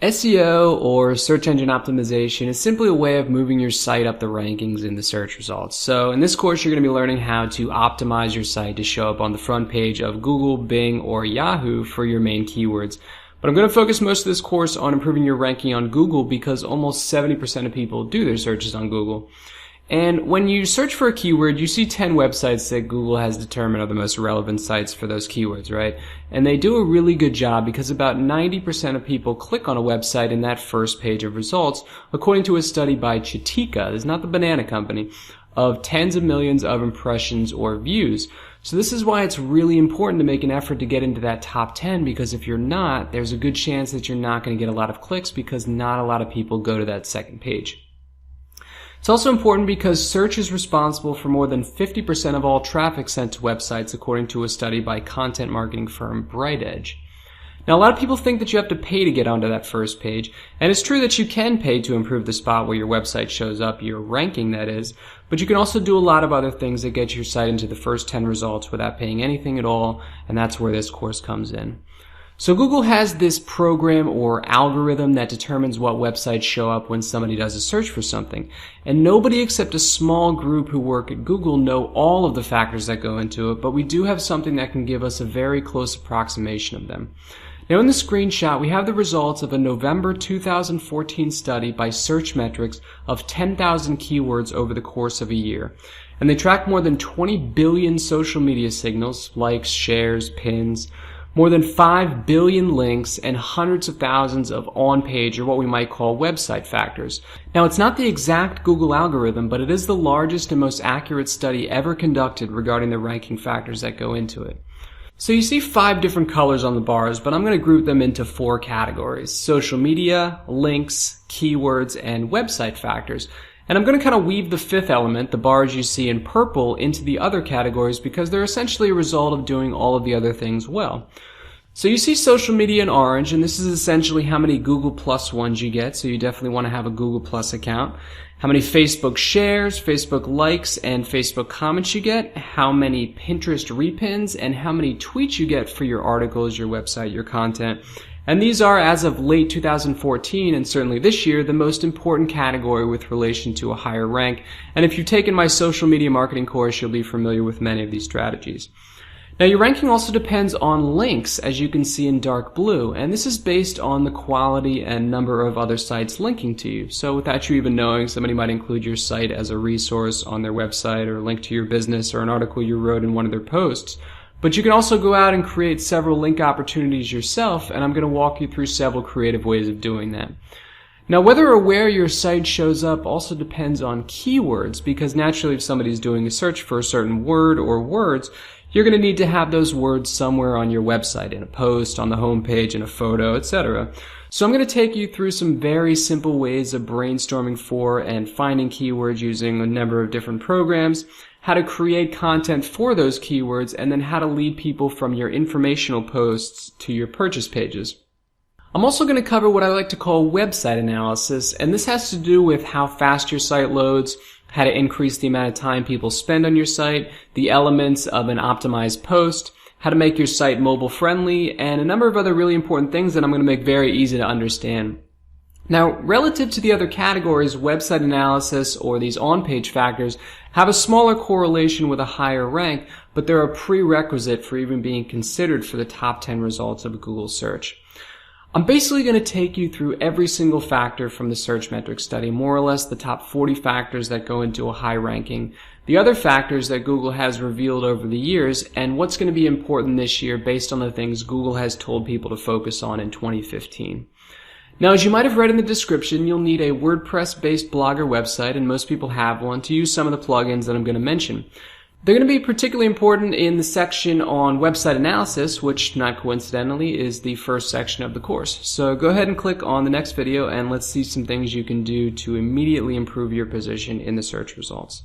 SEO, or search engine optimization, is simply a way of moving your site up the rankings in the search results. So in this course, you're going to be learning how to optimize your site to show up on the front page of Google, Bing, or Yahoo for your main keywords. But I'm going to focus most of this course on improving your ranking on Google because almost 70% of people do their searches on Google. And when you search for a keyword, you see 10 websites that Google has determined are the most relevant sites for those keywords, right? And they do a really good job because about 90% of people click on a website in that first page of results, according to a study by Chitika, this is not the banana company, of tens of millions of impressions or views. So this is why it's really important to make an effort to get into that top 10, because if you're not, there's a good chance that you're not going to get a lot of clicks because not a lot of people go to that second page. It's also important because search is responsible for more than 50% of all traffic sent to websites, according to a study by content marketing firm BrightEdge. Now, a lot of people think that you have to pay to get onto that first page, and it's true that you can pay to improve the spot where your website shows up, your ranking that is, but you can also do a lot of other things that get your site into the first 10 results without paying anything at all, and that's where this course comes in. So Google has this program or algorithm that determines what websites show up when somebody does a search for something. And nobody except a small group who work at Google know all of the factors that go into it, but we do have something that can give us a very close approximation of them. Now in the screenshot, we have the results of a November 2014 study by Searchmetrics of 10,000 keywords over the course of a year. And they track more than 20 billion social media signals, likes, shares, pins, more than 5 billion links, and hundreds of thousands of on-page, or what we might call website factors. Now, it's not the exact Google algorithm, but it is the largest and most accurate study ever conducted regarding the ranking factors that go into it. So you see 5 different colors on the bars, but I'm going to group them into 4 categories: social media, links, keywords, and website factors. And I'm going to kind of weave the 5th element, the bars you see in purple, into the other categories because they're essentially a result of doing all of the other things well. So you see social media in orange, and this is essentially how many Google Plus ones you get, so you definitely want to have a Google Plus account. How many Facebook shares, Facebook likes, and Facebook comments you get, how many Pinterest repins, and how many tweets you get for your articles, your website, your content. And these are, as of late 2014, and certainly this year, the most important category with relation to a higher rank. And if you've taken my social media marketing course, you'll be familiar with many of these strategies. Now, your ranking also depends on links, as you can see in dark blue, and this is based on the quality and number of other sites linking to you. So without you even knowing, somebody might include your site as a resource on their website, or link to your business or an article you wrote in one of their posts. But you can also go out and create several link opportunities yourself, and I'm going to walk you through several creative ways of doing that. Now, whether or where your site shows up also depends on keywords, because naturally if somebody's doing a search for a certain word or words, you're going to need to have those words somewhere on your website, in a post, on the home page, in a photo, etc. So I'm going to take you through some very simple ways of brainstorming for and finding keywords using a number of different programs, how to create content for those keywords, and then how to lead people from your informational posts to your purchase pages. I'm also going to cover what I like to call website analysis, and this has to do with how fast your site loads, how to increase the amount of time people spend on your site, the elements of an optimized post, how to make your site mobile friendly, and a number of other really important things that I'm going to make very easy to understand. Now, relative to the other categories, website analysis or these on-page factors have a smaller correlation with a higher rank, but they're a prerequisite for even being considered for the top 10 results of a Google search. I'm basically going to take you through every single factor from the Searchmetrics study, more or less the top 40 factors that go into a high ranking, the other factors that Google has revealed over the years, and what's going to be important this year based on the things Google has told people to focus on in 2015. Now, as you might have read in the description, you'll need a WordPress-based blog or website, and most people have one, to use some of the plugins that I'm going to mention. They're going to be particularly important in the section on website analysis, which, not coincidentally, is the first section of the course. So go ahead and click on the next video, and let's see some things you can do to immediately improve your position in the search results.